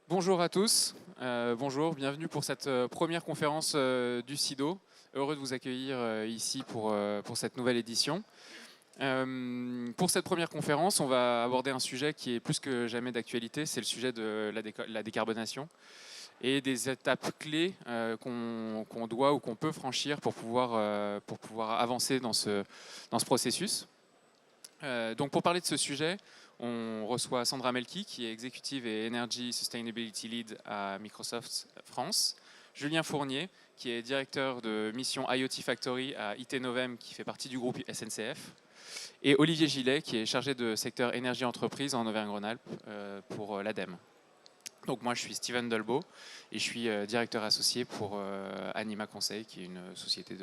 Bonjour à tous, bonjour, bienvenue pour cette première conférence du SIDO. Heureux de vous accueillir ici pour cette nouvelle édition. Pour cette première conférence, on va aborder un sujet qui est plus que jamais d'actualité, c'est le sujet de la décarbonation et des étapes clés qu'on doit ou qu'on peut franchir pour pouvoir avancer dans ce processus. Donc pour parler de ce sujet, on reçoit Sandra Melki, qui est Executive et Energy Sustainability Lead à Microsoft France, Julien Fournier, qui est directeur de mission IoT Factory à IT Novem, qui fait partie du groupe SNCF, et Olivier Gillet, qui est chargé de secteur énergie entreprise en Auvergne-Rhône-Alpes pour l'ADEME. Donc moi, je suis Steven Dolbeau et je suis directeur associé pour Anima Conseil, qui est une société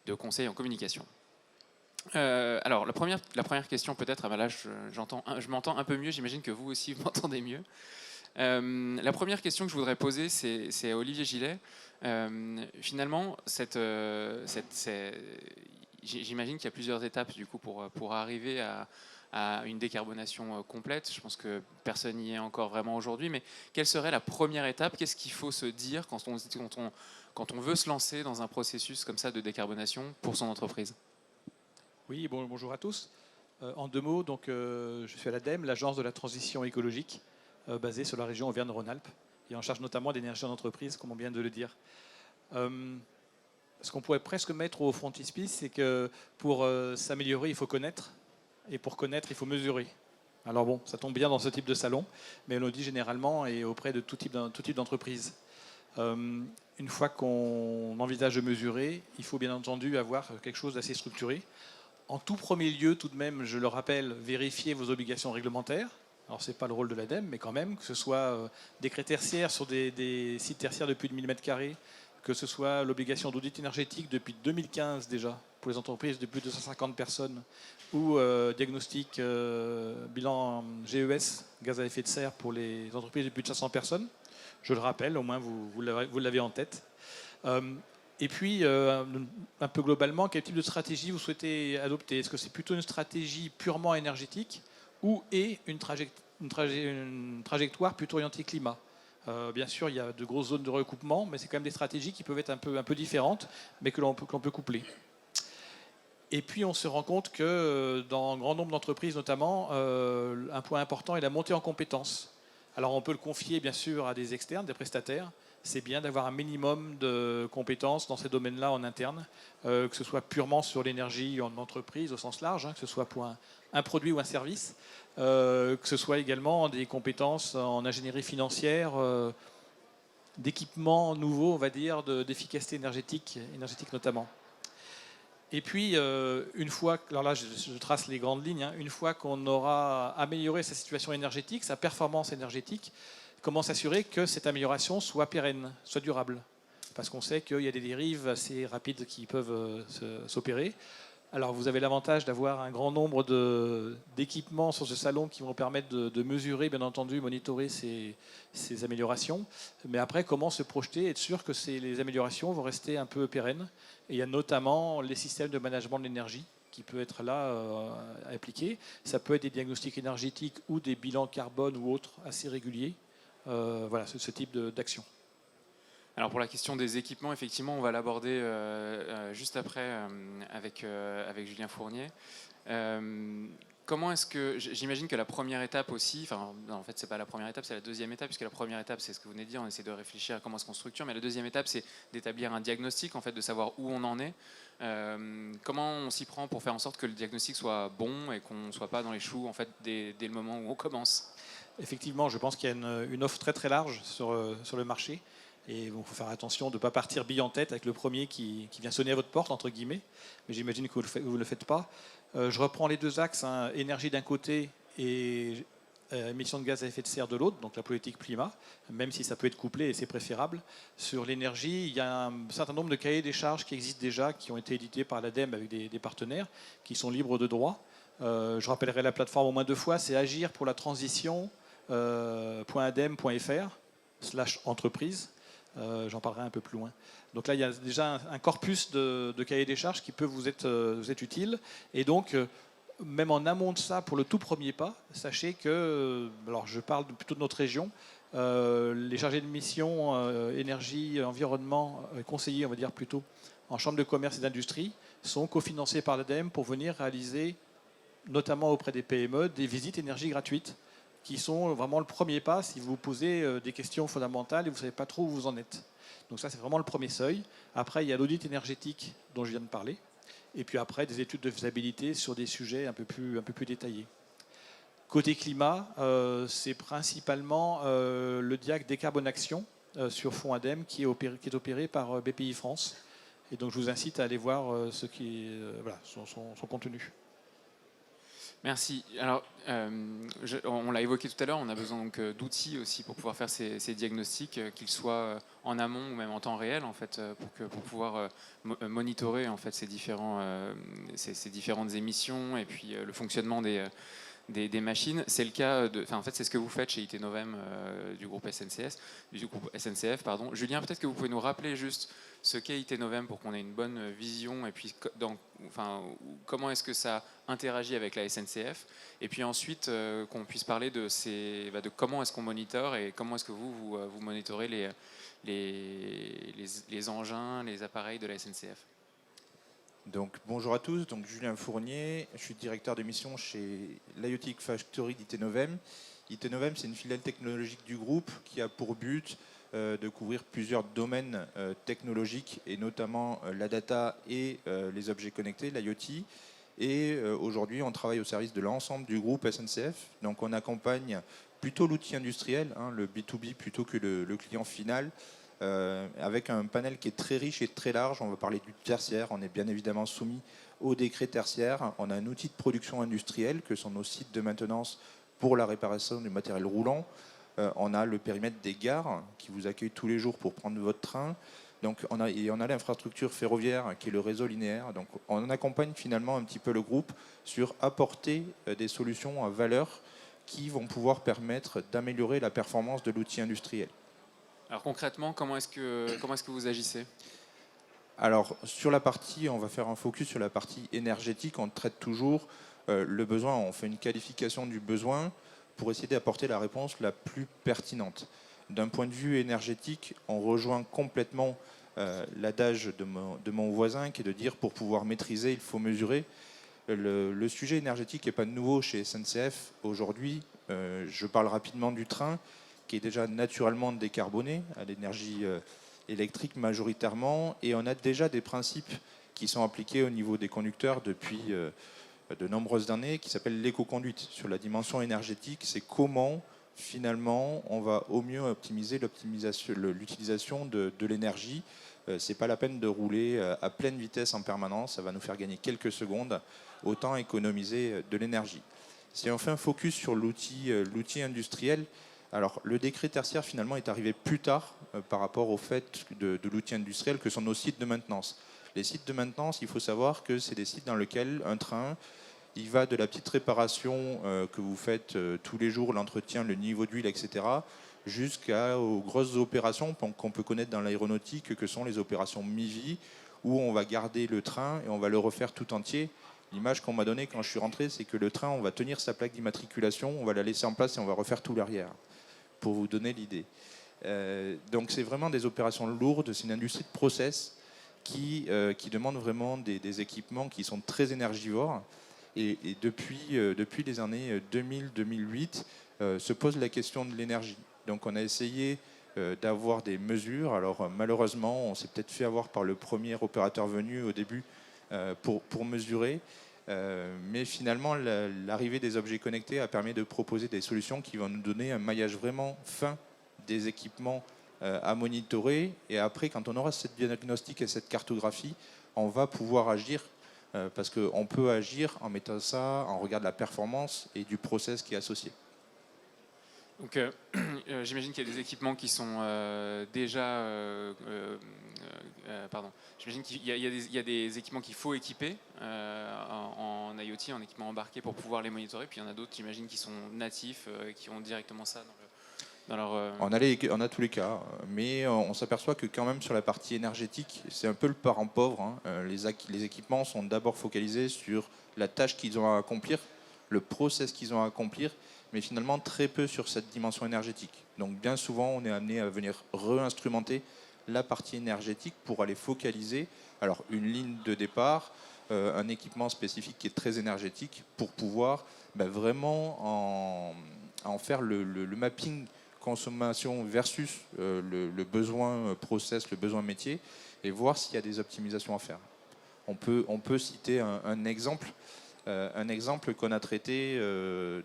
de conseil en communication. Alors, la première question peut-être, là je m'entends un peu mieux, j'imagine que vous aussi vous m'entendez mieux. La première question que je voudrais poser, c'est à Olivier Gillet. Finalement, j'imagine qu'il y a plusieurs étapes du coup pour arriver à une décarbonation complète. Je pense que personne n'y est encore vraiment aujourd'hui, mais quelle serait la première étape? Qu'est-ce qu'il faut se dire quand on veut se lancer dans un processus comme ça de décarbonation pour son entreprise? Oui, bonjour à tous. En deux mots, donc, je suis à l'ADEME, l'agence de la transition écologique, basée sur la région Auvergne-Rhône-Alpes, et en charge notamment d'énergie en entreprise, comme on vient de le dire. Ce qu'on pourrait presque mettre au frontispice, c'est que pour s'améliorer, il faut connaître, et pour connaître, il faut mesurer. Alors bon, ça tombe bien dans ce type de salon, mais on le dit généralement et auprès de tout type d'entreprise. Une fois qu'on envisage de mesurer, il faut bien entendu avoir quelque chose d'assez structuré. En tout premier lieu, tout de même, je le rappelle, vérifiez vos obligations réglementaires. Alors, ce n'est pas le rôle de l'ADEME, mais quand même, que ce soit décret tertiaire sur des sites tertiaires de plus de 1000 m², que ce soit l'obligation d'audit énergétique depuis 2015 déjà, pour les entreprises de plus de 150 personnes, ou diagnostic bilan GES, gaz à effet de serre, pour les entreprises de plus de 500 personnes. Je le rappelle, au moins vous l'avez en tête. Et puis, un peu globalement, quel type de stratégie vous souhaitez adopter? Est-ce que c'est plutôt une stratégie purement énergétique ou une trajectoire plutôt orientée climat? Bien sûr, il y a de grosses zones de recoupement, mais c'est quand même des stratégies qui peuvent être un peu différentes, mais que l'on peut coupler. Et puis, on se rend compte que dans un grand nombre d'entreprises, notamment, un point important est la montée en compétences. Alors, on peut le confier, bien sûr, à des externes, des prestataires. C'est bien d'avoir un minimum de compétences dans ces domaines-là en interne, que ce soit purement sur l'énergie en entreprise au sens large, que ce soit pour un produit ou un service, que ce soit également des compétences en ingénierie financière, d'équipements nouveaux, on va dire, d'efficacité énergétique notamment. Et puis, une fois, alors là je trace les grandes lignes, une fois qu'on aura amélioré sa situation énergétique, sa performance énergétique, comment s'assurer que cette amélioration soit pérenne, soit durable? Parce qu'on sait qu'il y a des dérives assez rapides qui peuvent s'opérer. Alors vous avez l'avantage d'avoir un grand nombre d'équipements sur ce salon qui vont permettre de mesurer, bien entendu, monitorer ces améliorations. Mais après, comment se projeter, être sûr que les améliorations vont rester un peu pérennes? Et il y a notamment les systèmes de management de l'énergie qui peut être là appliqué. Ça peut être des diagnostics énergétiques ou des bilans carbone ou autres assez réguliers. Voilà, ce type d'action. Alors pour la question des équipements, effectivement, on va l'aborder juste après avec Julien Fournier. Comment est-ce que, j'imagine que la première étape aussi, enfin non, en fait c'est pas la première étape, c'est la deuxième étape, puisque la première étape c'est ce que vous venez de dire, on essaie de réfléchir à comment est-ce qu'on structure, mais la deuxième étape c'est d'établir un diagnostic, en fait, de savoir où on en est. Comment on s'y prend pour faire en sorte que le diagnostic soit bon et qu'on ne soit pas dans les choux en fait, dès le moment où on commence? Effectivement, je pense qu'il y a une offre très très large sur le marché. Et il faut faire attention de ne pas partir bille en tête avec le premier qui vient sonner à votre porte, entre guillemets. Mais j'imagine que vous ne le faites pas. Je reprends les deux axes, énergie d'un côté et émissions de gaz à effet de serre de l'autre, donc la politique climat, même si ça peut être couplé et c'est préférable. Sur l'énergie, il y a un certain nombre de cahiers des charges qui existent déjà, qui ont été édités par l'ADEME avec des partenaires, qui sont libres de droit. Je rappellerai la plateforme au moins deux fois, c'est agir pour la transition .adem.fr/entreprise. J'en parlerai un peu plus loin. Donc là, il y a déjà un corpus de cahiers des charges qui peut vous être utile. Et donc, même en amont de ça, pour le tout premier pas, sachez que, alors je parle plutôt de notre région, Les chargés de mission énergie, environnement, conseillers, on va dire plutôt, en chambre de commerce et d'industrie, sont cofinancés par l'ADEME pour venir réaliser, notamment auprès des PME, des visites énergie gratuites, qui sont vraiment le premier pas si vous vous posez des questions fondamentales et vous ne savez pas trop où vous en êtes. Donc ça, c'est vraiment le premier seuil. Après, il y a l'audit énergétique dont je viens de parler. Et puis après, des études de faisabilité sur des sujets un peu plus détaillés. Côté climat, c'est principalement le DIAC Décarbonation sur fonds ADEME qui est opéré par BPI France. Et donc je vous incite à aller voir son contenu. Merci. Alors, on l'a évoqué tout à l'heure, on a besoin donc d'outils aussi pour pouvoir faire ces diagnostics, qu'ils soient en amont ou même en temps réel, en fait, pour pouvoir monitorer en fait ces différentes émissions et puis le fonctionnement des machines. C'est le cas en fait, c'est ce que vous faites chez IT Novem du groupe SNCF, pardon. Julien, peut-être que vous pouvez nous rappeler juste ce qu'est IT Novem pour qu'on ait une bonne vision et puis comment est-ce que ça interagit avec la SNCF et puis ensuite qu'on puisse parler de comment est-ce qu'on monitore et comment est-ce que vous monitorez les engins, les appareils de la SNCF. Donc, bonjour à tous, donc Julien Fournier, je suis directeur de mission chez l'IoT Factory d'IT Novem. IT Novem, c'est une filiale technologique du groupe qui a pour but de couvrir plusieurs domaines technologiques et notamment la data et les objets connectés, l'IoT. Et aujourd'hui, on travaille au service de l'ensemble du groupe SNCF. Donc, on accompagne plutôt l'outil industriel, le B2B plutôt que le client final. Avec un panel qui est très riche et très large. On va parler du tertiaire, on est bien évidemment soumis au décret tertiaire. On a un outil de production industrielle que sont nos sites de maintenance pour la réparation du matériel roulant. On a le périmètre des gares qui vous accueillent tous les jours pour prendre votre train. Donc on a l'infrastructure ferroviaire qui est le réseau linéaire. Donc on accompagne finalement un petit peu le groupe sur apporter des solutions à valeur qui vont pouvoir permettre d'améliorer la performance de l'outil industriel. Alors concrètement, comment est-ce que vous agissez ? Alors sur la partie, on va faire un focus sur la partie énergétique. On traite toujours le besoin, on fait une qualification du besoin pour essayer d'apporter la réponse la plus pertinente. D'un point de vue énergétique, on rejoint complètement l'adage de mon voisin qui est de dire pour pouvoir maîtriser, il faut mesurer. Le sujet énergétique n'est pas nouveau chez SNCF aujourd'hui. Je parle rapidement du train qui est déjà naturellement décarboné à l'énergie électrique majoritairement, et on a déjà des principes qui sont appliqués au niveau des conducteurs depuis de nombreuses années, qui s'appellent l'éco-conduite. Sur la dimension énergétique, c'est comment finalement on va au mieux optimiser l'utilisation de l'énergie. C'est pas la peine de rouler à pleine vitesse en permanence, ça va nous faire gagner quelques secondes, autant économiser de l'énergie. Si on fait un focus sur l'outil industriel, alors, le décret tertiaire, finalement, est arrivé plus tard par rapport au fait de l'outil industriel que sont nos sites de maintenance. Les sites de maintenance, il faut savoir que c'est des sites dans lesquels un train, il va de la petite réparation que vous faites tous les jours, l'entretien, le niveau d'huile, etc., jusqu'aux grosses opérations qu'on peut connaître dans l'aéronautique, que sont les opérations MIVI, où on va garder le train et on va le refaire tout entier. L'image qu'on m'a donnée quand je suis rentré, c'est que le train, on va tenir sa plaque d'immatriculation, on va la laisser en place et on va refaire tout l'arrière, pour vous donner l'idée. Donc c'est vraiment des opérations lourdes, c'est une industrie de process qui demande vraiment des équipements qui sont très énergivores. Et depuis les années 2000-2008, se pose la question de l'énergie. Donc on a essayé d'avoir des mesures. Alors malheureusement, on s'est peut-être fait avoir par le premier opérateur venu au début pour mesurer. Mais finalement, l'arrivée des objets connectés a permis de proposer des solutions qui vont nous donner un maillage vraiment fin des équipements à monitorer. Et après, quand on aura cette diagnostic et cette cartographie, on va pouvoir agir parce qu'on peut agir en mettant ça en regard de la performance et du process qui est associé. Donc, j'imagine qu'il y a des équipements qui sont déjà... J'imagine qu'il y a des équipements qu'il faut équiper en IoT, en équipement embarqué pour pouvoir les monitorer. Puis il y en a d'autres, j'imagine, qui sont natifs, qui ont directement ça dans leur... On a tous les cas, mais on s'aperçoit que quand même sur la partie énergétique, c'est un peu le parent pauvre. Les équipements sont d'abord focalisés sur la tâche qu'ils ont à accomplir. le process qu'ils ont à accomplir, mais finalement très peu sur cette dimension énergétique. Donc bien souvent, on est amené à venir réinstrumenter la partie énergétique pour aller focaliser alors une ligne de départ, un équipement spécifique qui est très énergétique pour pouvoir vraiment en faire le mapping consommation versus le besoin process, le besoin métier, et voir s'il y a des optimisations à faire. On peut citer un exemple qu'on a traité,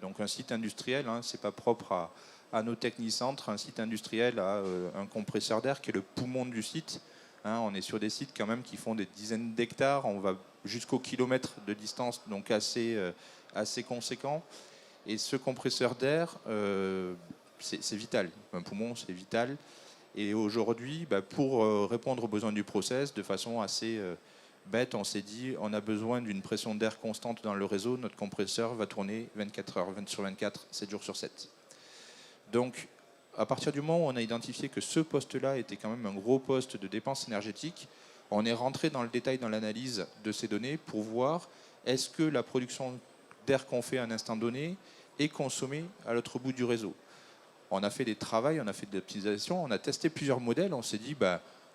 donc un site industriel, c'est pas propre à nos technicentres, un site industriel a un compresseur d'air qui est le poumon du site. On est sur des sites quand même qui font des dizaines d'hectares, on va jusqu'au kilomètre de distance, donc assez conséquent. Et ce compresseur d'air, c'est vital. Un poumon, c'est vital. Et aujourd'hui, pour répondre aux besoins du process, de façon assez bête, on s'est dit, on a besoin d'une pression d'air constante dans le réseau. Notre compresseur va tourner 24 heures 20 sur 24, 7 jours sur 7. Donc, à partir du moment où on a identifié que ce poste-là était quand même un gros poste de dépense énergétique, on est rentré dans le détail dans l'analyse de ces données pour voir est-ce que la production d'air qu'on fait à un instant donné est consommée à l'autre bout du réseau. On a fait des travaux, on a fait de l'optimisation, on a testé plusieurs modèles, on s'est dit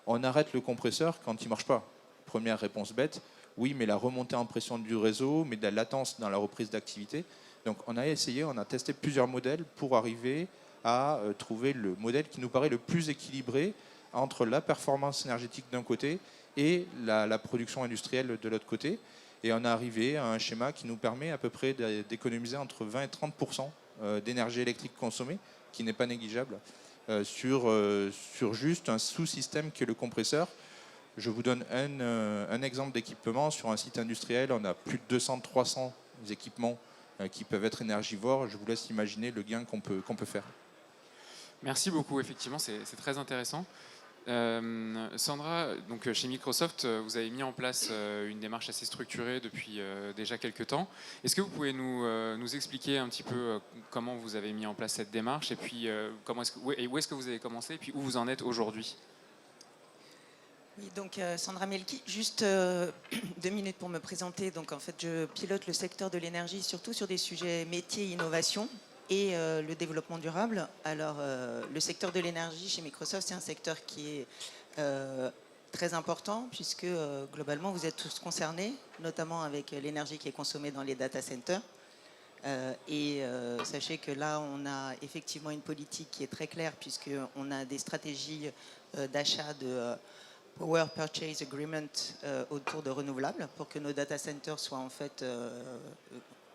on arrête le compresseur quand il ne marche pas. Première réponse bête, oui, mais la remontée en pression du réseau, mais de la latence dans la reprise d'activité. Donc on a essayé, on a testé plusieurs modèles pour arriver à trouver le modèle qui nous paraît le plus équilibré entre la performance énergétique d'un côté et la production industrielle de l'autre côté. Et on est arrivé à un schéma qui nous permet à peu près d'économiser entre 20 et 30% d'énergie électrique consommée, qui n'est pas négligeable, sur juste un sous-système qui est le compresseur. Je vous donne un exemple d'équipement. Sur un site industriel, on a plus de 200-300 équipements qui peuvent être énergivores. Je vous laisse imaginer le gain qu'on peut faire. Merci beaucoup, effectivement, c'est très intéressant. Sandra, donc chez Microsoft, vous avez mis en place une démarche assez structurée depuis déjà quelques temps. Est-ce que vous pouvez nous expliquer un petit peu comment vous avez mis en place cette démarche et puis où est-ce que vous avez commencé et puis où vous en êtes aujourd'hui? Oui, donc Sandra Melki, juste 2 minutes pour me présenter. Donc en fait, je pilote le secteur de l'énergie, surtout sur des sujets métiers, innovation et le développement durable. Alors, le secteur de l'énergie chez Microsoft, c'est un secteur qui est très important puisque globalement, vous êtes tous concernés, notamment avec l'énergie qui est consommée dans les data centers. Sachez que là, on a effectivement une politique qui est très claire puisqu'on a des stratégies d'achat de Power Purchase Agreement autour de renouvelables pour que nos data centers soient en fait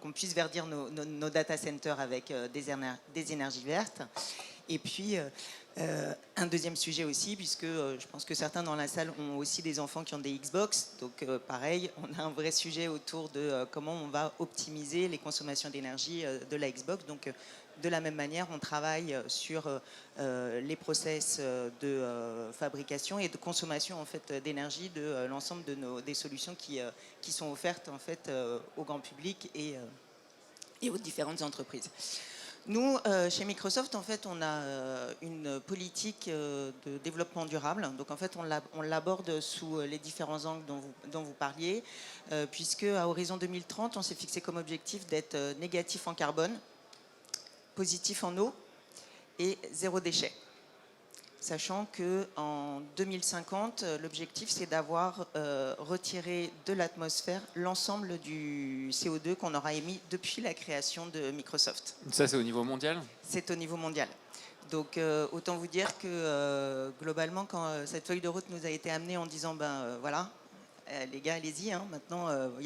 qu'on puisse verdir nos data centers avec des énergies vertes. Et puis, un deuxième sujet aussi, puisque je pense que certains dans la salle ont aussi des enfants qui ont des Xbox. Donc, pareil, on a un vrai sujet autour de comment on va optimiser les consommations d'énergie de la Xbox. Donc, de la même manière, on travaille sur les process de fabrication et de consommation en fait, d'énergie de l'ensemble des solutions qui sont offertes en fait, au grand public et aux différentes entreprises. Nous, chez Microsoft, en fait, on a une politique de développement durable. Donc, en fait, on l'aborde sous les différents angles dont vous parliez, puisque à horizon 2030, on s'est fixé comme objectif d'être négatif en carbone, positif en eau et zéro déchet. Sachant qu'en 2050, l'objectif, c'est d'avoir retiré de l'atmosphère l'ensemble du CO2 qu'on aura émis depuis la création de Microsoft. Ça, c'est au niveau mondial? C'est au niveau mondial. Donc, autant vous dire que globalement, quand cette feuille de route nous a été amenée en disant, voilà, les gars, allez-y, maintenant, il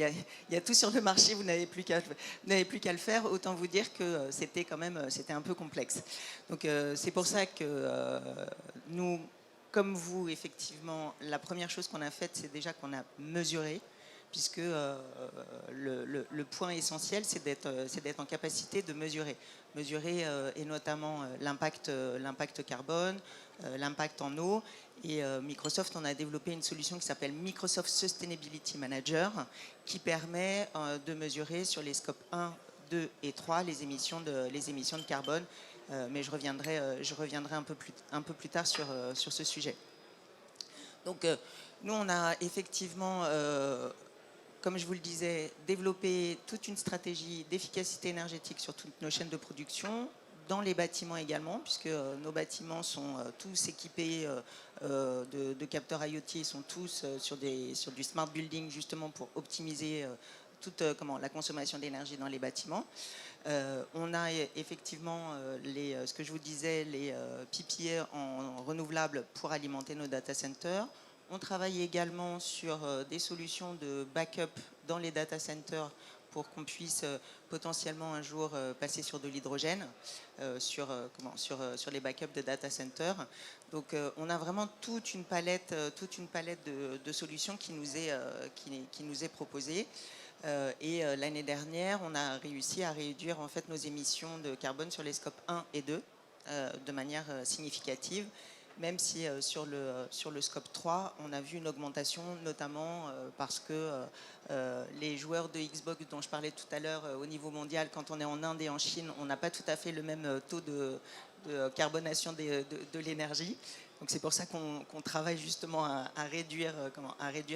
y a tout sur le marché, vous n'avez plus qu'à le faire. Autant vous dire que c'était un peu complexe. Donc, c'est pour ça que nous, comme vous, effectivement, la première chose qu'on a faite, c'est déjà qu'on a mesuré, puisque le point essentiel, c'est d'être en capacité de mesurer et notamment l'impact carbone, l'impact en eau. Et Microsoft, on a développé une solution qui s'appelle Microsoft Sustainability Manager, qui permet de mesurer sur les scopes 1, 2 et 3 les émissions de carbone. Mais je reviendrai un peu plus tard sur ce sujet. Donc, nous, on a effectivement comme je vous le disais, développer toute une stratégie d'efficacité énergétique sur toutes nos chaînes de production, dans les bâtiments également, puisque nos bâtiments sont tous équipés de capteurs IoT, sont tous sur du smart building, justement pour optimiser toute la consommation d'énergie dans les bâtiments. On a effectivement ce que je vous disais, les PPA en renouvelable pour alimenter nos data centers. On travaille également sur des solutions de backup dans les data centers pour qu'on puisse potentiellement un jour passer sur de l'hydrogène sur les backups de data centers. Donc on a vraiment toute une palette de solutions qui nous est proposée. Et l'année dernière, on a réussi à réduire en fait nos émissions de carbone sur les scopes 1 et 2 de manière significative, même si sur le scope 3, on a vu une augmentation, notamment parce que les joueurs de Xbox dont je parlais tout à l'heure au niveau mondial, quand on est en Inde et en Chine, on n'a pas tout à fait le même taux de carbonation de l'énergie. Donc c'est pour ça qu'on travaille justement à réduire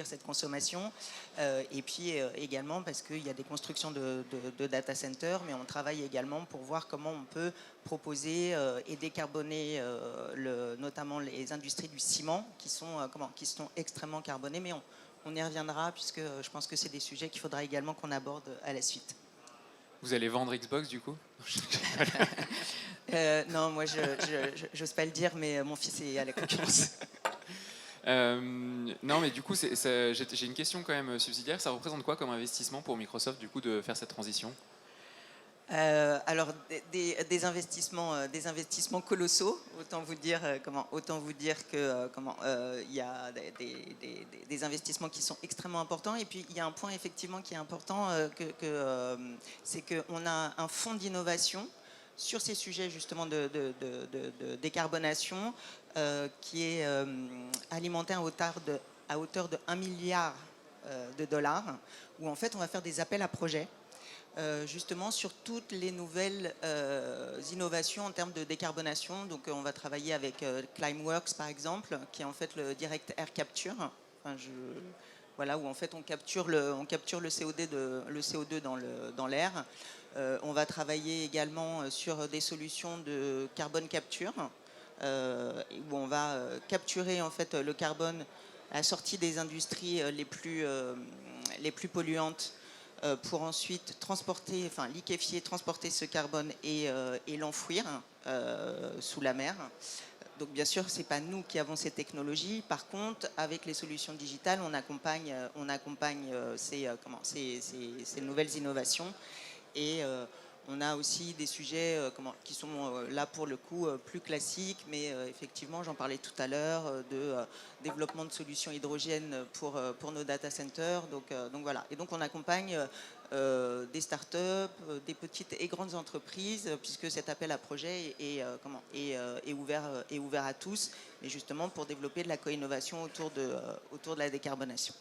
cette consommation. Et puis également parce qu'il y a des constructions de data centers, mais on travaille également pour voir comment on peut proposer et décarboner notamment les industries du ciment qui sont extrêmement carbonées. Mais on y reviendra puisque je pense que c'est des sujets qu'il faudra également qu'on aborde à la suite. Vous allez vendre Xbox du coup? Non, moi je n'ose pas le dire, mais mon fils est à la concurrence. Non, mais du coup, j'ai une question quand même subsidiaire. Ça représente quoi comme investissement pour Microsoft du coup de faire cette transition? Alors des investissements colossaux. Autant vous dire que il y a des investissements qui sont extrêmement importants. Et puis il y a un point effectivement qui est important, c'est qu'on a un fonds d'innovation sur ces sujets justement de décarbonation qui est alimenté à hauteur de 1 milliard de dollars, où en fait on va faire des appels à projets justement sur toutes les nouvelles innovations en termes de décarbonation. Donc on va travailler avec Climeworks par exemple, qui est en fait le direct air capture. Voilà, où en fait on capture le CO2 dans l'air. On va travailler également sur des solutions de carbone capture, où on va capturer en fait le carbone à la sortie des industries les plus polluantes, pour ensuite liquéfier, transporter ce carbone et l'enfouir sous la mer. Donc bien sûr, ce n'est pas nous qui avons ces technologies. Par contre, avec les solutions digitales, on accompagne ces nouvelles innovations. Et on a aussi des sujets qui sont là pour le coup plus classiques, mais effectivement, j'en parlais tout à l'heure, de développement de solutions hydrogènes pour nos data centers. Donc voilà. Et donc on accompagne des startups, des petites et grandes entreprises, puisque cet appel à projet est ouvert à tous, mais justement pour développer de la co-innovation autour de la décarbonation.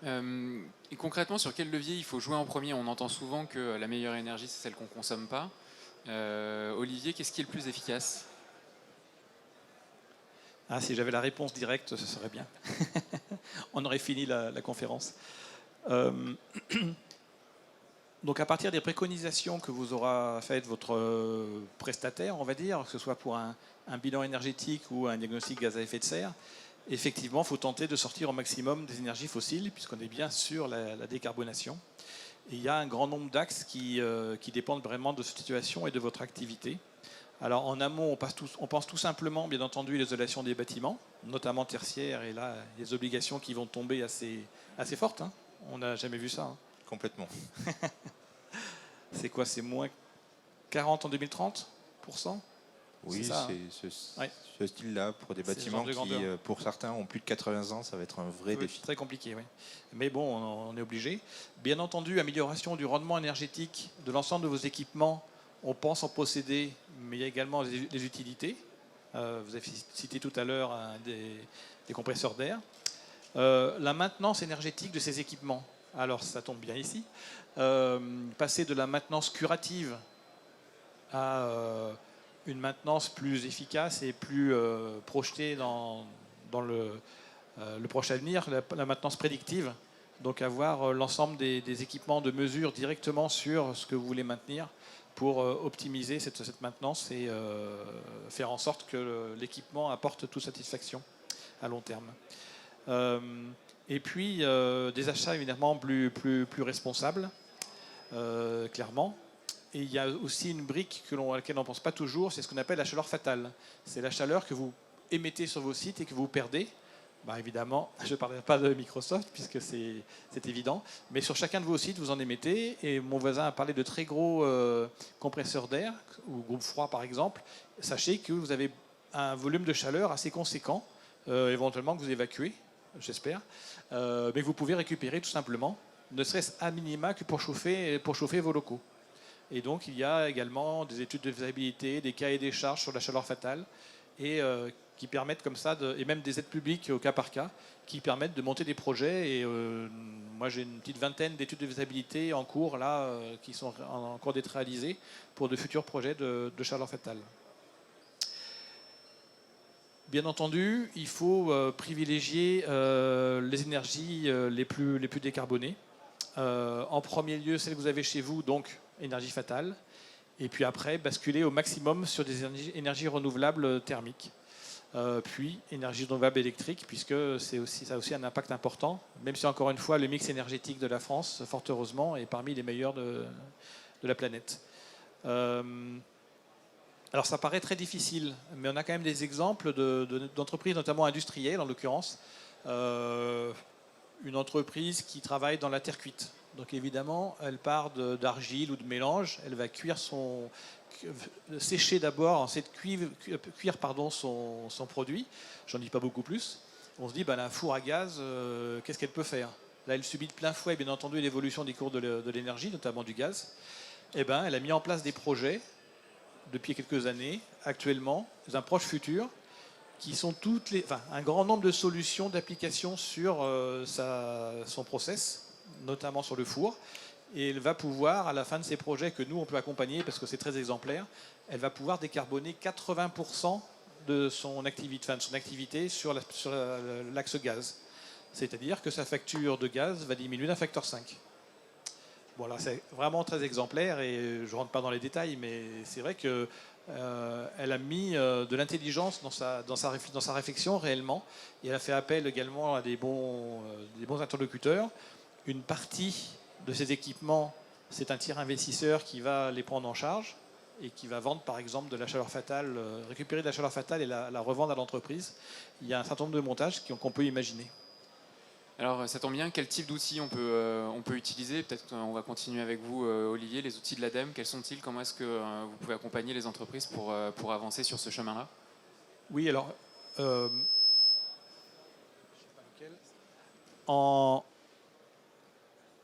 Et concrètement, sur quel levier il faut jouer en premier? On entend souvent que la meilleure énergie, c'est celle qu'on ne consomme pas. Olivier, qu'est-ce qui est le plus efficace? Si j'avais la réponse directe, ce serait bien. On aurait fini la conférence. Donc à partir des préconisations que vous aura faites votre prestataire, on va dire, que ce soit pour un bilan énergétique ou un diagnostic gaz à effet de serre, effectivement, il faut tenter de sortir au maximum des énergies fossiles, puisqu'on est bien sur la décarbonation. Et il y a un grand nombre d'axes qui dépendent vraiment de cette situation et de votre activité. Alors en amont, on pense tout simplement, bien entendu, à l'isolation des bâtiments, notamment tertiaires, et là, les obligations qui vont tomber assez fortes. Hein. On n'a jamais vu ça. Hein. Complètement. C'est quoi? C'est moins 40 en 2030 %? Oui, c'est ce style-là pour des bâtiments qui, pour certains, ont plus de 80 ans. Ça va être un vrai défi. Très compliqué, oui. Mais bon, on est obligé. Bien entendu, amélioration du rendement énergétique de l'ensemble de vos équipements. On pense en procéder, mais il y a également les utilités. Vous avez cité tout à l'heure des compresseurs d'air. La maintenance énergétique de ces équipements. Alors, ça tombe bien ici. Passer de la maintenance curative à une maintenance plus efficace et plus projetée dans le proche avenir, la maintenance prédictive, Donc avoir l'ensemble des équipements de mesure directement sur ce que vous voulez maintenir pour optimiser cette maintenance et faire en sorte que l'équipement apporte toute satisfaction à long terme. Et puis des achats évidemment plus responsables, clairement. Et il y a aussi une brique à laquelle on ne pense pas toujours, c'est ce qu'on appelle la chaleur fatale. C'est la chaleur que vous émettez sur vos sites et que vous perdez. Évidemment, je ne parlerai pas de Microsoft puisque c'est évident, mais sur chacun de vos sites, vous en émettez. Et mon voisin a parlé de très gros compresseurs d'air, ou groupe froid par exemple. Sachez que vous avez un volume de chaleur assez conséquent, éventuellement que vous évacuez, j'espère, mais que vous pouvez récupérer tout simplement, ne serait-ce à minima que pour chauffer vos locaux. Et donc il y a également des études de faisabilité, des cahiers des charges sur la chaleur fatale, et qui permettent comme ça, et même des aides publiques au cas par cas, qui permettent de monter des projets. Et moi j'ai une petite vingtaine d'études de faisabilité en cours là, qui sont en cours d'être réalisées pour de futurs projets de chaleur fatale. Bien entendu, il faut privilégier les énergies les plus décarbonées. En premier lieu, celles que vous avez chez vous, donc énergie fatale. Et puis après, basculer au maximum sur des énergies renouvelables thermiques. Puis énergie renouvelable électrique, puisque ça a aussi un impact important, même si encore une fois, le mix énergétique de la France, fort heureusement, est parmi les meilleurs de la planète. Alors ça paraît très difficile, mais on a quand même des exemples d'entreprises, notamment industrielles en l'occurrence. Une entreprise qui travaille dans la terre cuite. Donc évidemment, elle part d'argile ou de mélange, elle va sécher d'abord, ensuite cuire son produit. J'en dis pas beaucoup plus. On se dit, un four à gaz, qu'est-ce qu'elle peut faire? Là, elle subit de plein fouet, bien entendu, l'évolution des cours de l'énergie, notamment du gaz. Elle a mis en place des projets depuis quelques années, actuellement, dans un proche futur, qui sont un grand nombre de solutions d'application sur son process, notamment sur le four. Et elle va pouvoir, à la fin de ces projets que nous, on peut accompagner, parce que c'est très exemplaire, elle va pouvoir décarboner 80% de son activité sur l'axe gaz. C'est-à-dire que sa facture de gaz va diminuer d'un facteur 5. Voilà, c'est vraiment très exemplaire et je ne rentre pas dans les détails, mais c'est vrai qu'elle a mis de l'intelligence dans sa réflexion réellement, et elle a fait appel également à des bons interlocuteurs. Une partie de ces équipements, c'est un tiers investisseur qui va les prendre en charge et qui va vendre par exemple de la chaleur fatale, récupérer de la chaleur fatale et la revendre à l'entreprise. Il y a un certain nombre de montages qu'on peut imaginer. Alors ça tombe bien, quel type d'outils on peut utiliser? Peut-être qu'on va continuer avec vous, Olivier. Les outils de l'ADEME, quels sont-ils? Comment est-ce que vous pouvez accompagner les entreprises pour avancer sur ce chemin-là? Oui, alors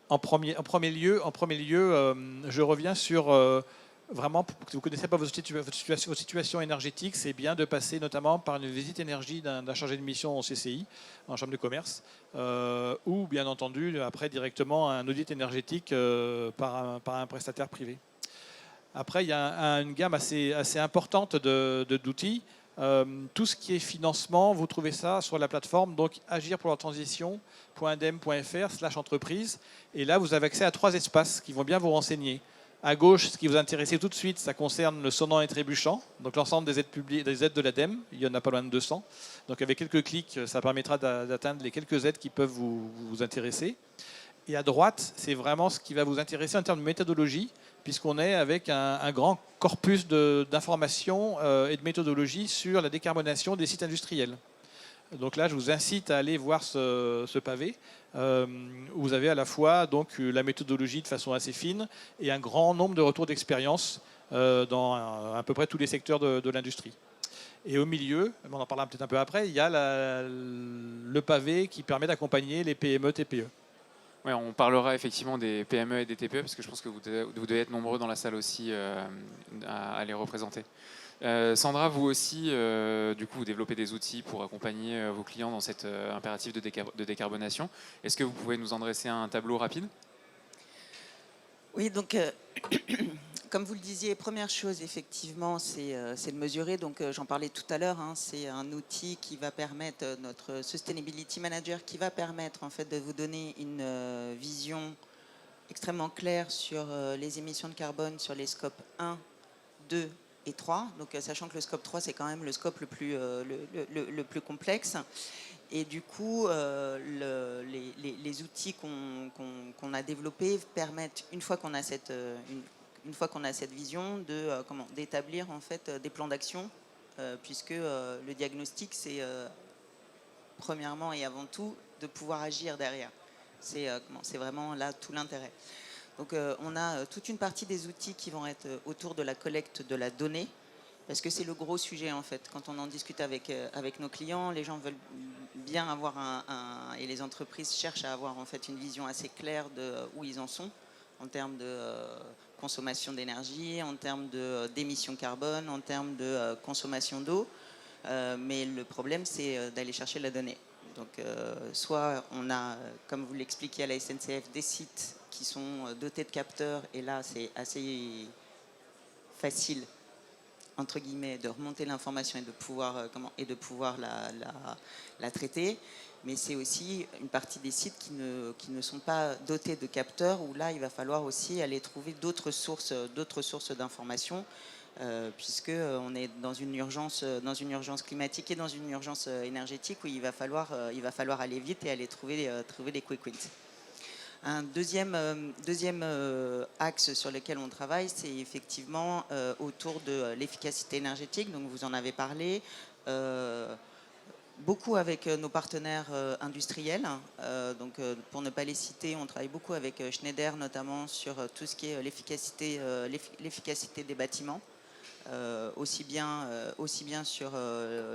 en premier lieu, je reviens sur vraiment, que vous ne connaissez pas votre situation énergétique, c'est bien de passer notamment par une visite énergie d'un chargé de mission en CCI, en chambre de commerce, ou bien entendu après directement un audit énergétique par un prestataire privé. Après, il y a une gamme assez importante d'outils. Tout ce qui est financement, vous trouvez ça sur la plateforme, donc agirpourlatransition.adem.fr/entreprise. Et là, vous avez accès à 3 espaces qui vont bien vous renseigner. À gauche, ce qui vous intéresse tout de suite, ça concerne le sonnant et trébuchant, donc l'ensemble des aides de l'ADEME. Il y en a pas loin de 200. Donc avec quelques clics, ça permettra d'atteindre les quelques aides qui peuvent vous intéresser. Et à droite, c'est vraiment ce qui va vous intéresser en termes de méthodologie, puisqu'on est avec un grand corpus d'informations et de méthodologie sur la décarbonation des sites industriels. Donc là, je vous incite à aller voir ce pavé, où vous avez à la fois donc, la méthodologie de façon assez fine et un grand nombre de retours d'expérience dans à peu près tous les secteurs de l'industrie. Et au milieu, on en parlera peut-être un peu après, il y a le pavé qui permet d'accompagner les PME, TPE. Ouais, on parlera effectivement des PME et des TPE parce que je pense que vous devez être nombreux dans la salle aussi à les représenter. Sandra, vous aussi, du coup, vous développez des outils pour accompagner vos clients dans cet impératif de décarbonation. Est-ce que vous pouvez nous en dresser un tableau rapide? Oui, donc comme vous le disiez, première chose, effectivement, c'est de mesurer. Donc, j'en parlais tout à l'heure. C'est un outil qui va permettre, notre Sustainability Manager, qui va permettre en fait de vous donner une vision extrêmement claire sur les émissions de carbone sur les scopes 1, 2 et 3. Donc, sachant que le scope 3, c'est quand même le scope le plus complexe. Et du coup, les outils qu'on a développés permettent, une fois qu'on a cette vision, d'établir en fait des plans d'action, puisque le diagnostic, c'est premièrement et avant tout de pouvoir agir derrière. C'est vraiment là tout l'intérêt. Donc, on a toute une partie des outils qui vont être autour de la collecte de la donnée. Parce que c'est le gros sujet en fait. Quand on en discute avec nos clients, les gens veulent bien avoir et les entreprises cherchent à avoir en fait une vision assez claire de où ils en sont en termes de consommation d'énergie, en termes d'émissions carbone, en termes de consommation d'eau. Mais le problème, c'est d'aller chercher la donnée. Donc, soit on a, comme vous l'expliquiez à la SNCF, des sites qui sont dotés de capteurs, et là, c'est assez facile entre guillemets, de remonter l'information et de pouvoir la traiter. Mais c'est aussi une partie des sites qui ne sont pas dotés de capteurs, où là, il va falloir aussi aller trouver d'autres sources d'informations, puisqu'on est dans une urgence climatique et dans une urgence énergétique, où il va falloir aller vite et aller trouver des quick wins. Un deuxième axe sur lequel on travaille, c'est effectivement autour de l'efficacité énergétique. Donc vous en avez parlé, beaucoup avec nos partenaires industriels. Donc pour ne pas les citer, on travaille beaucoup avec Schneider notamment sur tout ce qui est l'efficacité des bâtiments. Aussi bien sur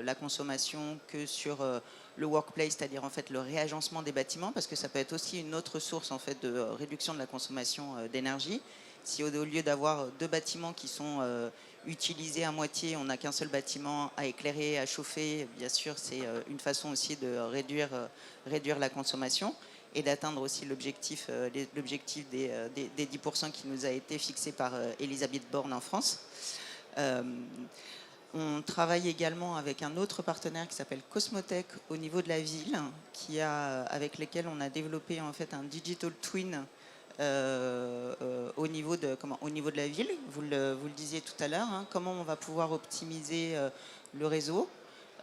la consommation que sur le workplace, c'est-à-dire en fait le réagencement des bâtiments, parce que ça peut être aussi une autre source en fait de réduction de la consommation d'énergie. Si au lieu d'avoir deux bâtiments qui sont utilisés à moitié, on n'a qu'un seul bâtiment à éclairer, à chauffer, bien sûr c'est une façon aussi de réduire la consommation et d'atteindre aussi l'objectif des 10% qui nous a été fixé par Elisabeth Borne en France. On travaille également avec un autre partenaire qui s'appelle Cosmotech au niveau de la ville, avec lesquels on a développé en fait un digital twin au niveau de la ville. Vous le disiez tout à l'heure, comment on va pouvoir optimiser le réseau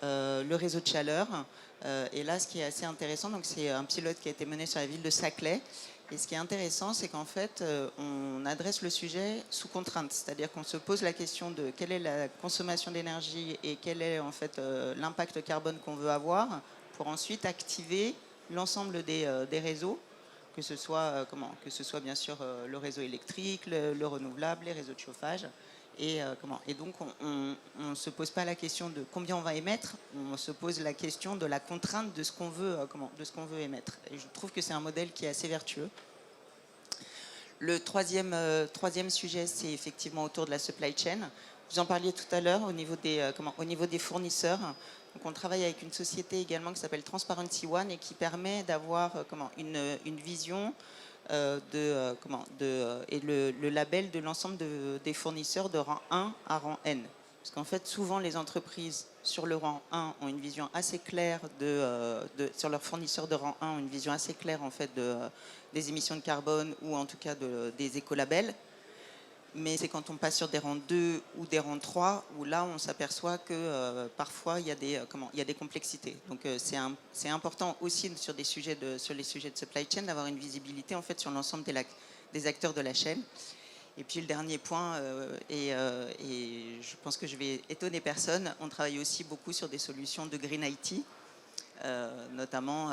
de chaleur. Et là, ce qui est assez intéressant, donc c'est un pilote qui a été mené sur la ville de Saclay. Et ce qui est intéressant, c'est qu'en fait, on adresse le sujet sous contrainte, c'est-à-dire qu'on se pose la question de quelle est la consommation d'énergie et quel est en fait l'impact carbone qu'on veut avoir, pour ensuite activer l'ensemble des réseaux, que ce soit bien sûr le réseau électrique, le renouvelable, les réseaux de chauffage. Et donc, on ne se pose pas la question de combien on va émettre, on se pose la question de la contrainte de ce qu'on veut, émettre. Et je trouve que c'est un modèle qui est assez vertueux. Le troisième sujet, c'est effectivement autour de la supply chain. Vous en parliez tout à l'heure au niveau des fournisseurs. Donc, on travaille avec une société également qui s'appelle Transparency One et qui permet d'avoir une vision et le label de l'ensemble des fournisseurs de rang 1 à rang N. Parce qu'en fait, souvent, les entreprises sur le rang 1 ont une vision assez claire sur leurs fournisseurs de rang 1 ont une vision assez claire en fait des émissions de carbone ou en tout cas des écolabels. Mais c'est quand on passe sur des rangs 2 ou des rangs 3 où là, on s'aperçoit que parfois, il y a des complexités. Donc, c'est important aussi sur les sujets de supply chain d'avoir une visibilité en fait, sur l'ensemble des acteurs de la chaîne. Et puis, le dernier point, et je pense que je vais étonner personne, on travaille aussi beaucoup sur des solutions de Green IT, notamment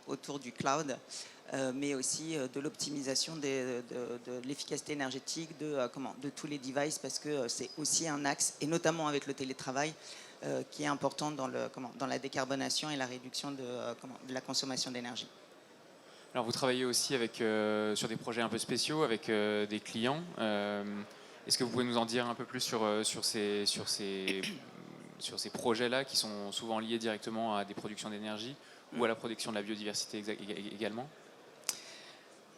autour du cloud. Mais aussi de l'optimisation de l'efficacité énergétique de tous les devices, parce que c'est aussi un axe, et notamment avec le télétravail, qui est important dans la décarbonation et la réduction de la consommation d'énergie. Alors vous travaillez aussi sur des projets un peu spéciaux avec des clients. Est-ce que vous pouvez nous en dire un peu plus sur ces projets-là qui sont souvent liés directement à des productions d'énergie ou à la protection de la biodiversité également ?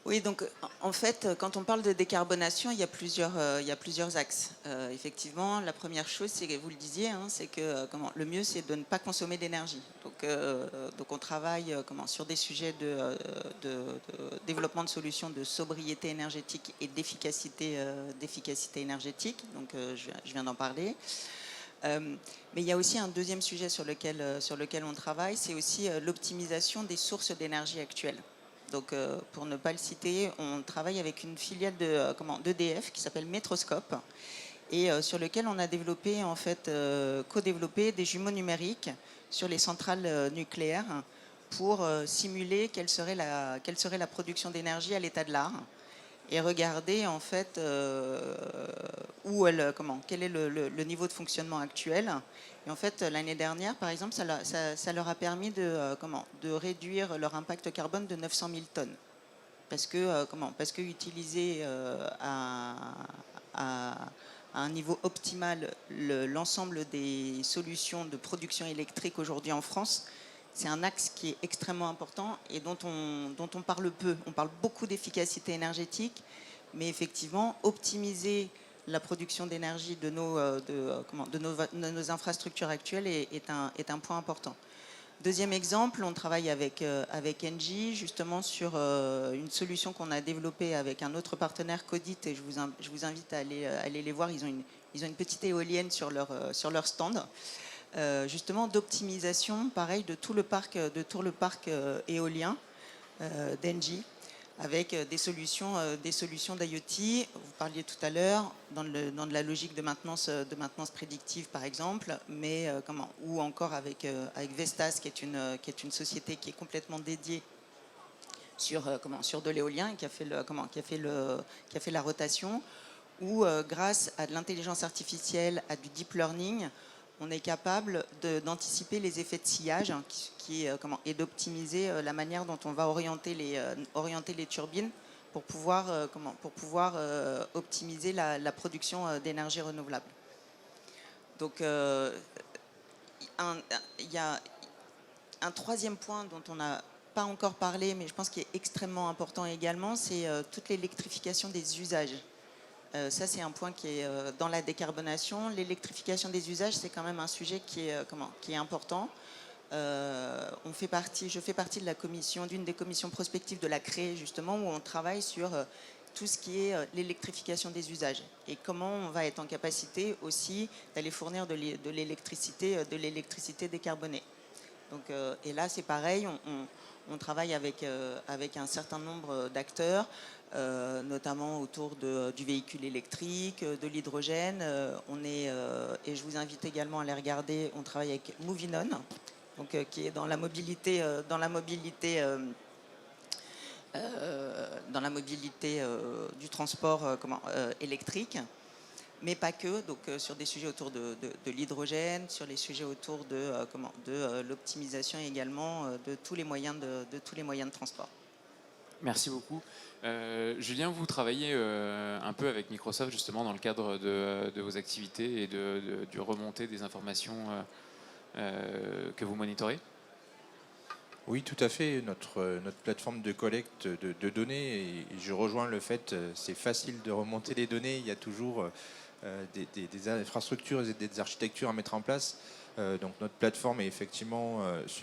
Oui, donc en fait, quand on parle de décarbonation, il y a plusieurs axes. Effectivement, la première chose, c'est que vous le disiez, hein, c'est que le mieux, c'est de ne pas consommer d'énergie. Donc on travaille sur des sujets de développement de solutions de sobriété énergétique et d'efficacité énergétique. Donc je viens d'en parler. Mais il y a aussi un deuxième sujet sur lequel on travaille, c'est aussi l'optimisation des sources d'énergie actuelles. Donc, pour ne pas le citer, on travaille avec une filiale d'EDF qui s'appelle Metroscope et sur lequel on a développé, en fait, co-développé des jumeaux numériques sur les centrales nucléaires pour simuler quelle serait la production d'énergie à l'état de l'art et regarder en fait quel est le niveau de fonctionnement actuel. Et en fait, l'année dernière, par exemple, ça leur a permis de réduire leur impact carbone de 900 000 tonnes. Parce que utiliser à un niveau optimal l'ensemble des solutions de production électrique aujourd'hui en France, c'est un axe qui est extrêmement important et dont on parle peu. On parle beaucoup d'efficacité énergétique, mais effectivement, optimiser la production d'énergie de nos infrastructures actuelles est un point important. Deuxième exemple, on travaille avec Engie justement sur une solution qu'on a développée avec un autre partenaire, Codit, et je vous invite à aller les voir. Ils ont une petite éolienne sur leur stand. Justement d'optimisation, pareil, de tout le parc éolien d'Engie, avec des solutions d'IoT. Vous parliez tout à l'heure dans de la logique de maintenance prédictive, par exemple, mais ou encore avec Vestas, qui est une société qui est complètement dédiée sur de l'éolien et qui a fait la rotation, où grâce à de l'intelligence artificielle, à du deep learning, on est capable d'anticiper les effets de sillage et d'optimiser la manière dont on va orienter les turbines pour pouvoir optimiser la production d'énergie renouvelable. Donc, il y a un troisième point dont on n'a pas encore parlé, mais je pense qu'il est extrêmement important également, c'est toute l'électrification des usages. Ça, c'est un point qui est dans la décarbonation. L'électrification des usages, c'est quand même un sujet qui est important. Je fais partie d'une des commissions prospectives de la CRE, justement, où on travaille sur tout ce qui est l'électrification des usages et comment on va être en capacité aussi d'aller fournir de l'électricité décarbonée. Donc, et là, c'est pareil, on travaille avec un certain nombre d'acteurs, notamment autour du véhicule électrique, de l'hydrogène. Et je vous invite également à aller regarder, on travaille avec Movinon, donc, qui est dans la mobilité, du transport électrique, mais pas que, donc sur des sujets autour de l'hydrogène, sur les sujets autour de l'optimisation également de tous les moyens de transport. Merci beaucoup. Julien, vous travaillez un peu avec Microsoft justement dans le cadre de vos activités et du remontée des informations que vous monitorez. Oui, tout à fait. Notre plateforme de collecte de données, et je rejoins le fait, c'est facile de remonter les données, il y a toujours des infrastructures et des architectures à mettre en place. Donc notre plateforme est effectivement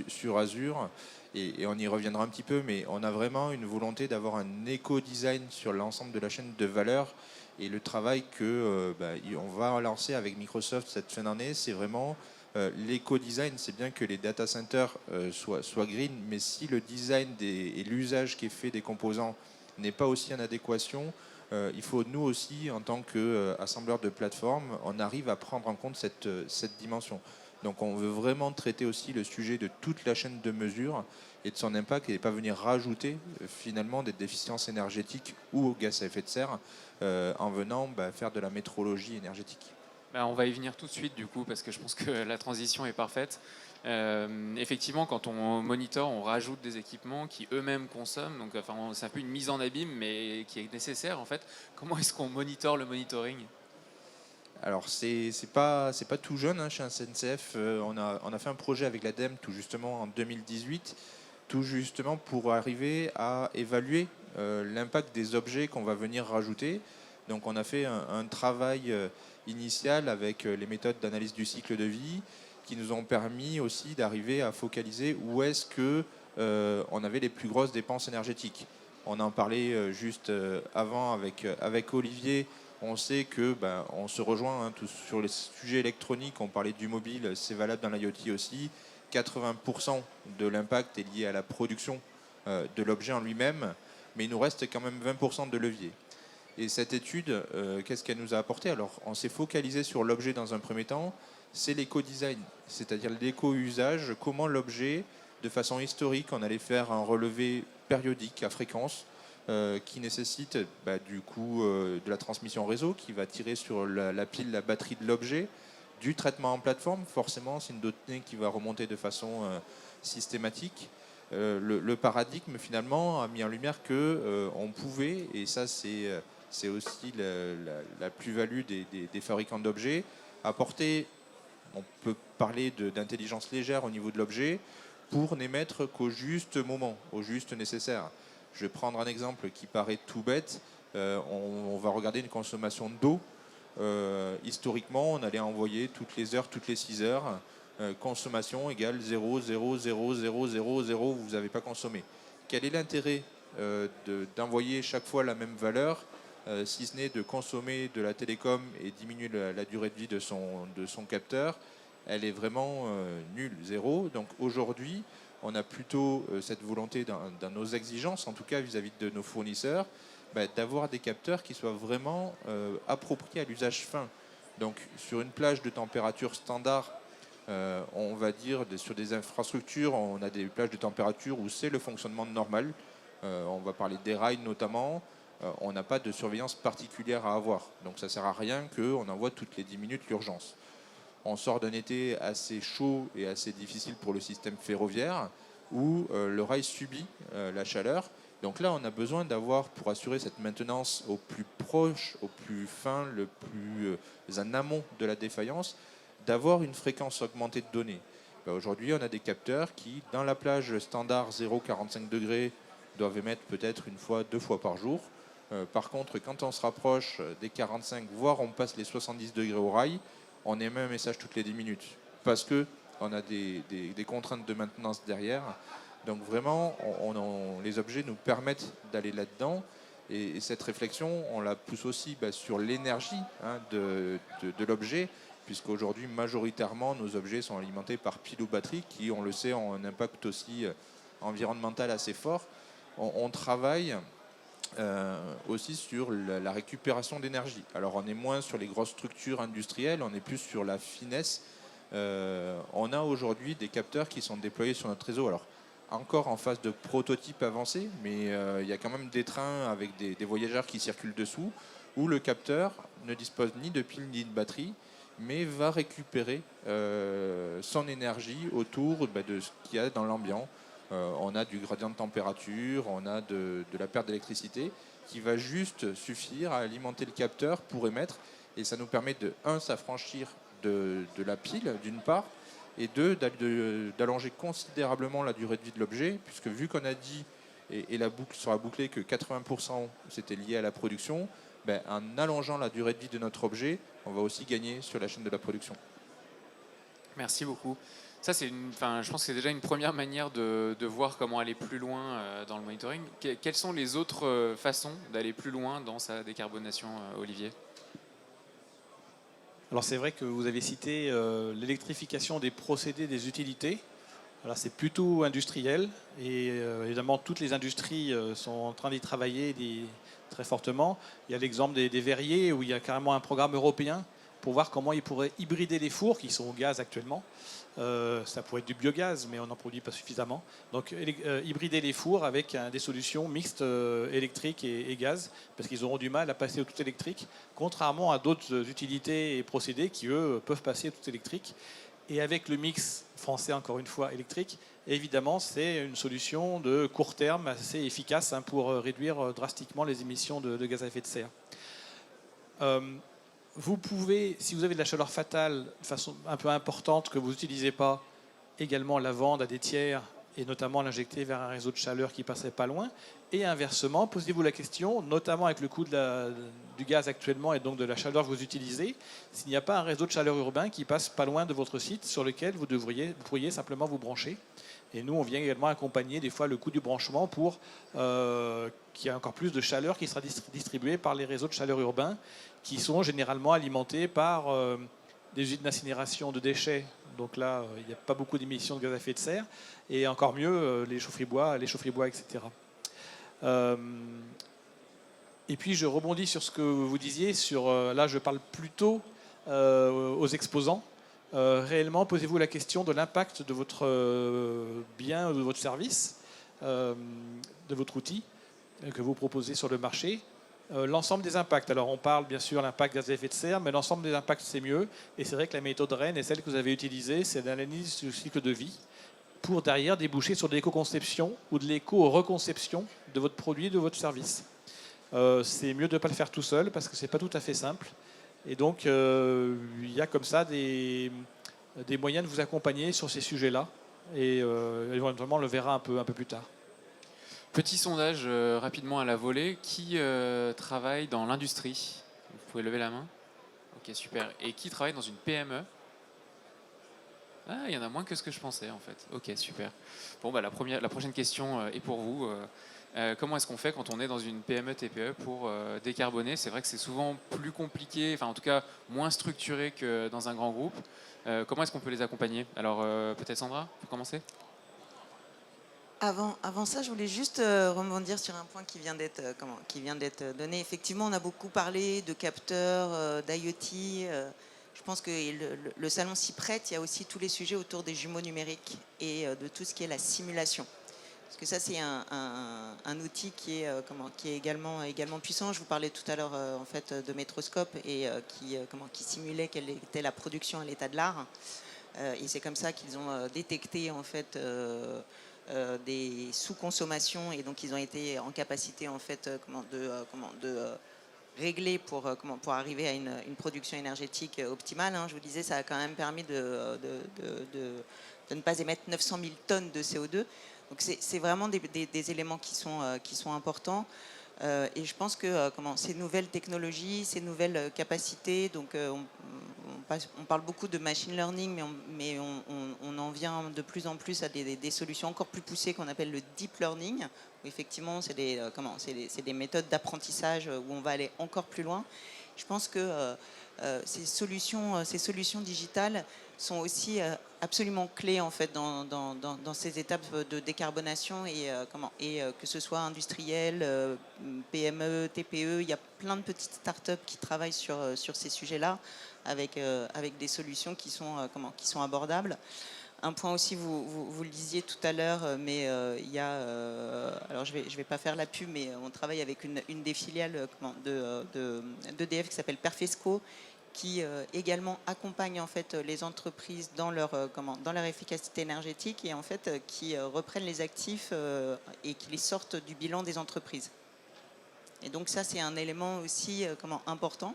sur Azure, et on y reviendra un petit peu, mais on a vraiment une volonté d'avoir un éco-design sur l'ensemble de la chaîne de valeur. Et le travail on va lancer avec Microsoft cette fin d'année, c'est vraiment l'éco-design. C'est bien que les data centers soient green, mais si le design et l'usage qui est fait des composants n'est pas aussi en adéquation, il faut nous aussi, en tant qu'assembleur de plateformes, on arrive à prendre en compte cette dimension. Donc on veut vraiment traiter aussi le sujet de toute la chaîne de mesure et de son impact, et pas venir rajouter finalement des déficiences énergétiques ou au gaz à effet de serre en venant faire de la métrologie énergétique. On va y venir tout de suite du coup, parce que je pense que la transition est parfaite. Effectivement, quand on monitore, on rajoute des équipements qui eux-mêmes consomment. Donc, c'est un peu une mise en abîme, mais qui est nécessaire en fait. Comment est-ce qu'on monitore le monitoring ? Alors c'est pas tout jeune hein, chez SNCF. On a fait un projet avec l'ADEME tout justement en 2018, tout justement pour arriver à évaluer l'impact des objets qu'on va venir rajouter. Donc on a fait un travail initial avec les méthodes d'analyse du cycle de vie qui nous ont permis aussi d'arriver à focaliser où est-ce que on avait les plus grosses dépenses énergétiques. On en parlait juste avant avec Olivier. On sait que on se rejoint tous sur les sujets électroniques. On parlait du mobile, c'est valable dans l'IoT aussi. 80% de l'impact est lié à la production de l'objet en lui-même, mais il nous reste quand même 20% de levier. Et cette étude, qu'est-ce qu'elle nous a apporté? Alors, on s'est focalisé sur l'objet dans un premier temps, c'est l'éco-design, c'est-à-dire l'éco-usage, comment l'objet, de façon historique, on allait faire un relevé périodique à fréquence, qui nécessite du coup de la transmission réseau, qui va tirer sur la pile, la batterie de l'objet, du traitement en plateforme, forcément, c'est une donnée qui va remonter de façon systématique. Le paradigme, finalement, a mis en lumière qu'on pouvait, et ça c'est aussi la plus-value des fabricants d'objets, apporter, on peut parler d'intelligence légère au niveau de l'objet, pour n'émettre qu'au juste moment, au juste nécessaire. Je vais prendre un exemple qui paraît tout bête. On va regarder une consommation d'eau. Historiquement, on allait envoyer toutes les heures, toutes les 6 heures, consommation égale 0,00000, vous n'avez pas consommé. Quel est l'intérêt d'envoyer chaque fois la même valeur, si ce n'est de consommer de la télécom et diminuer la durée de vie de son capteur? Elle est vraiment nulle, zéro. Donc aujourd'hui, on a plutôt cette volonté dans nos exigences, en tout cas vis-à-vis de nos fournisseurs, d'avoir des capteurs qui soient vraiment appropriés à l'usage fin. Donc sur une plage de température standard, on va dire sur des infrastructures, on a des plages de température où c'est le fonctionnement normal. On va parler des rails notamment. On n'a pas de surveillance particulière à avoir. Donc ça ne sert à rien qu'on envoie toutes les 10 minutes l'urgence. On sort d'un été assez chaud et assez difficile pour le système ferroviaire où le rail subit la chaleur. Donc là, on a besoin d'avoir, pour assurer cette maintenance au plus proche, au plus fin, le plus en amont de la défaillance, d'avoir une fréquence augmentée de données. Aujourd'hui, on a des capteurs qui, dans la plage standard 0,45 degrés, doivent émettre peut-être une fois, 2 fois par jour. Par contre, quand on se rapproche des 45, voire on passe les 70 degrés au rail, on émet un message toutes les 10 minutes. Parce qu'on a des contraintes de maintenance derrière. Donc vraiment, les objets nous permettent d'aller là-dedans. Et cette réflexion, on la pousse aussi sur l'énergie de l'objet, puisqu'aujourd'hui, majoritairement, nos objets sont alimentés par pile ou batterie, qui, on le sait, ont un impact aussi environnemental assez fort. On travaille aussi sur la récupération d'énergie. Alors on est moins sur les grosses structures industrielles, on est plus sur la finesse. On a aujourd'hui des capteurs qui sont déployés sur notre réseau. Alors encore en phase de prototype avancé, mais il y a quand même des trains avec des voyageurs qui circulent dessous, où le capteur ne dispose ni de pile ni de batterie, mais va récupérer son énergie autour de ce qu'il y a dans l'ambiance. On a du gradient de température, on a de la perte d'électricité qui va juste suffire à alimenter le capteur pour émettre. Et ça nous permet de, s'affranchir de la pile, d'une part, et deux, d'allonger considérablement la durée de vie de l'objet, puisque vu qu'on a dit, et la boucle sera bouclée, que 80% c'était lié à la production, en allongeant la durée de vie de notre objet, on va aussi gagner sur la chaîne de la production. Merci beaucoup. Ça, je pense que c'est déjà une première manière de voir comment aller plus loin dans le monitoring. Quelles sont les autres façons d'aller plus loin dans sa décarbonation, Olivier ? Alors c'est vrai que vous avez cité l'électrification des procédés des utilités. Alors c'est plutôt industriel et évidemment toutes les industries sont en train d'y travailler très fortement. Il y a l'exemple des verriers où il y a carrément un programme européen pour voir comment ils pourraient hybrider les fours qui sont au gaz actuellement. Ça pourrait être du biogaz, mais on n'en produit pas suffisamment. Donc hybrider les fours avec des solutions mixtes électriques et gaz, parce qu'ils auront du mal à passer au tout électrique, contrairement à d'autres utilités et procédés qui, eux, peuvent passer au tout électrique. Et avec le mix français, encore une fois, électrique, évidemment, c'est une solution de court terme assez efficace pour réduire drastiquement les émissions de gaz à effet de serre. Vous pouvez, si vous avez de la chaleur fatale de façon un peu importante que vous n'utilisez pas, également la vendre à des tiers et notamment l'injecter vers un réseau de chaleur qui passerait pas loin. Et inversement, posez-vous la question, notamment avec le coût du gaz actuellement et donc de la chaleur que vous utilisez, s'il n'y a pas un réseau de chaleur urbain qui passe pas loin de votre site sur lequel vous pourriez simplement vous brancher. Et nous, on vient également accompagner des fois le coût du branchement pour qu'il y ait encore plus de chaleur qui sera distribuée par les réseaux de chaleur urbains qui sont généralement alimentés par des usines d'incinération de déchets. Donc là, il n'y a pas beaucoup d'émissions de gaz à effet de serre. Et encore mieux, les chaufferies-bois, etc. Et puis, je rebondis sur ce que vous disiez. Là, je parle plutôt aux exposants. Réellement, posez-vous la question de l'impact de votre bien ou de votre service, de votre outil que vous proposez sur le marché. L'ensemble des impacts. Alors, on parle bien sûr de l'impact gaz à effet de serre, mais l'ensemble des impacts, c'est mieux. Et c'est vrai que la méthode REN est celle que vous avez utilisée, c'est l'analyse du cycle de vie, pour derrière déboucher sur de l'éco-conception ou de l'éco-reconception de votre produit, de votre service. C'est mieux de ne pas le faire tout seul parce que ce n'est pas tout à fait simple. Et donc, il y a comme ça des moyens de vous accompagner sur ces sujets-là. Et éventuellement, on le verra un peu plus tard. Petit sondage rapidement à la volée. Qui travaille dans l'industrie? Vous pouvez lever la main. Ok, super. Et qui travaille dans une PME? Ah, il y en a moins que ce que je pensais en fait. Ok, super. Bon, bah, la prochaine question est pour vous. Comment est-ce qu'on fait quand on est dans une PME TPE pour décarboner? C'est vrai que c'est souvent plus compliqué, enfin en tout cas moins structuré que dans un grand groupe. Comment est-ce qu'on peut les accompagner? Alors peut-être Sandra, pour commencer. Avant ça, je voulais juste rebondir sur un point qui vient d'être donné. Effectivement, on a beaucoup parlé de capteurs, d'IoT. Je pense que le salon s'y prête. Il y a aussi tous les sujets autour des jumeaux numériques et de tout ce qui est la simulation. Parce que ça, c'est un outil qui est également puissant. Je vous parlais tout à l'heure en fait de Métroscope et qui simulait quelle était la production à l'état de l'art. Et c'est comme ça qu'ils ont détecté en fait des sous-consommations et donc ils ont été en capacité en fait de régler pour arriver à une production énergétique optimale. Je vous disais, ça a quand même permis de ne pas émettre 900 000 tonnes de CO2. Donc c'est vraiment des éléments qui sont importants. Et je pense que ces nouvelles technologies, ces nouvelles capacités, donc on parle beaucoup de machine learning, mais on en vient de plus en plus à des solutions encore plus poussées qu'on appelle le deep learning, où effectivement c'est des méthodes d'apprentissage où on va aller encore plus loin. Je pense que ces solutions digitales sont aussi absolument clés en fait dans ces étapes de décarbonation et que ce soit industriel, PME, TPE, il y a plein de petites startups qui travaillent sur ces sujets-là avec des solutions qui sont abordables. Un point aussi, vous le disiez tout à l'heure, mais il y a, alors je vais pas faire la pub, mais on travaille avec une des filiales d'EDF qui s'appelle Perfesco, qui également accompagne en fait les entreprises dans leur efficacité énergétique et en fait qui reprennent les actifs et qui les sortent du bilan des entreprises. Et donc ça c'est un élément aussi important.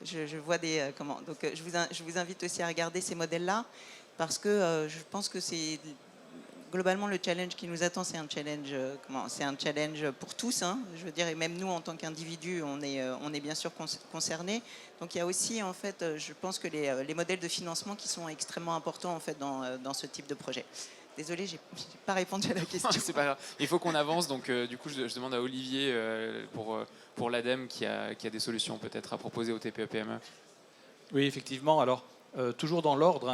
Je vois donc je vous invite aussi à regarder ces modèles-là parce que je pense que c'est globalement le challenge qui nous attend, c'est un challenge pour tous. Je veux dire, et même nous en tant qu'individus, on est bien sûr concernés. Donc il y a aussi en fait, je pense que les modèles de financement qui sont extrêmement importants en fait dans ce type de projet. Désolée, j'ai pas répondu à la question. C'est pas grave. Il faut qu'on avance, donc du coup je demande à Olivier pour l'ADEME qui a des solutions peut-être à proposer aux TPE-PME. Oui, effectivement. Alors toujours dans l'ordre,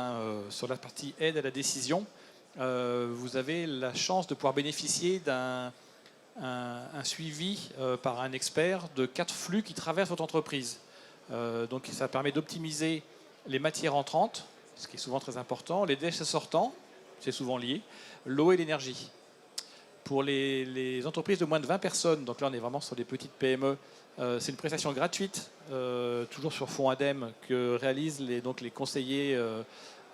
sur la partie aide à la décision. Vous avez la chance de pouvoir bénéficier d'un suivi par un expert de 4 flux qui traversent votre entreprise. Donc ça permet d'optimiser les matières entrantes, ce qui est souvent très important, les déchets sortants, c'est souvent lié, l'eau et l'énergie. Pour les entreprises de moins de 20 personnes, donc là on est vraiment sur des petites PME, c'est une prestation gratuite, toujours sur fonds ADEME, que réalisent les conseillers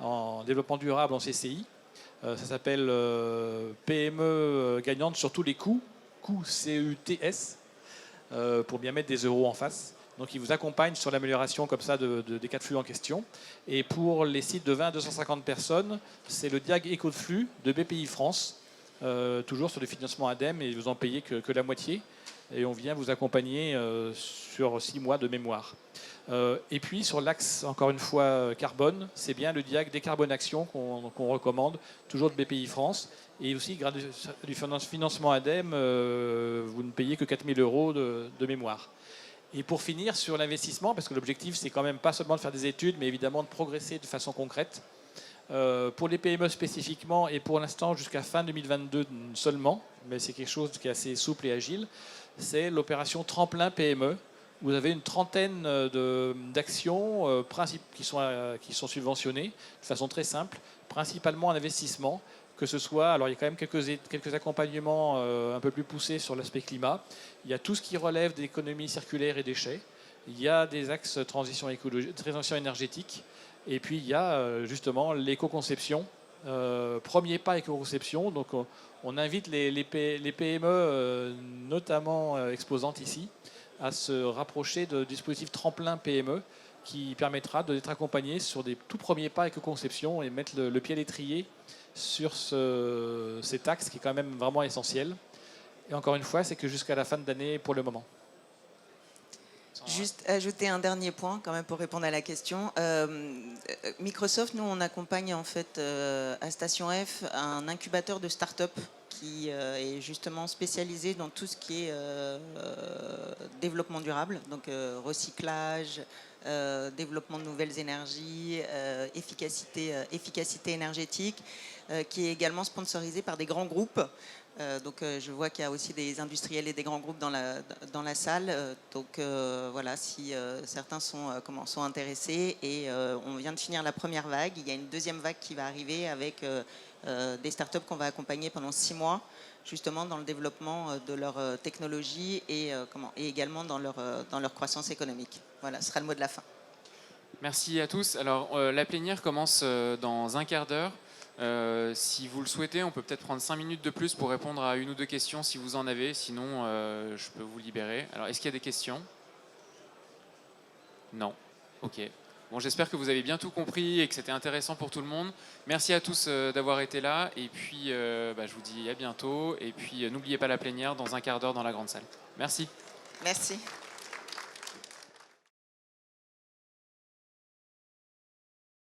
en développement durable en CCI. Ça s'appelle PME gagnante sur tous les coûts CUTS, pour bien mettre des euros en face. Donc, ils vous accompagnent sur l'amélioration comme ça des cas de flux en question. Et pour les sites de 20 à 250 personnes, c'est le Diag Éco de flux de BPI France, toujours sur le financement ADEME, et vous en payez que la moitié. Et on vient vous accompagner sur 6 mois de mémoire. Et puis sur l'axe, encore une fois, carbone, c'est bien le Diag Décarbonation qu'on recommande, toujours de BPI France. Et aussi, grâce du financement ADEME, vous ne payez que 4 000 € de mémoire. Et pour finir sur l'investissement, parce que l'objectif c'est quand même pas seulement de faire des études, mais évidemment de progresser de façon concrète. Pour les PME spécifiquement, et pour l'instant jusqu'à fin 2022 seulement, mais c'est quelque chose qui est assez souple et agile, c'est l'opération Tremplin PME. Vous avez une trentaine d'actions qui sont subventionnées de façon très simple, principalement en investissement. Que ce soit, alors il y a quand même quelques accompagnements un peu plus poussés sur l'aspect climat. Il y a tout ce qui relève d'économie circulaire et déchets. Il y a des axes transition énergétique. Et puis il y a justement l'éco-conception. Premier pas éco-conception. Donc on invite les PME, notamment exposantes ici, à se rapprocher de dispositifs tremplin PME qui permettra d'être accompagnés sur des tout premiers pas éco-conception et mettre le pied à l'étrier sur cet axe qui est quand même vraiment essentiel. Et encore une fois, c'est que jusqu'à la fin de l'année pour le moment. Juste ajouter un dernier point quand même pour répondre à la question. Microsoft, nous on accompagne en fait à Station F un incubateur de start-up qui est justement spécialisé dans tout ce qui est développement durable, donc recyclage, développement de nouvelles énergies, efficacité énergétique, qui est également sponsorisé par des grands groupes. Donc je vois qu'il y a aussi des industriels et des grands groupes dans la salle. Donc voilà, si certains sont intéressés, et on vient de finir la première vague. Il y a une deuxième vague qui va arriver avec des startups qu'on va accompagner pendant 6 mois, justement dans le développement de leur technologie et également dans leur croissance économique. Voilà, ce sera le mot de la fin. Merci à tous. Alors, la plénière commence dans un quart d'heure. Si vous le souhaitez, on peut peut-être prendre 5 minutes de plus pour répondre à une ou deux questions si vous en avez. Sinon, je peux vous libérer. Alors, est-ce qu'il y a des questions? Non. Ok. Bon, j'espère que vous avez bien tout compris et que c'était intéressant pour tout le monde. Merci à tous d'avoir été là. Et puis, je vous dis à bientôt. Et puis, n'oubliez pas la plénière dans un quart d'heure dans la grande salle. Merci. Merci.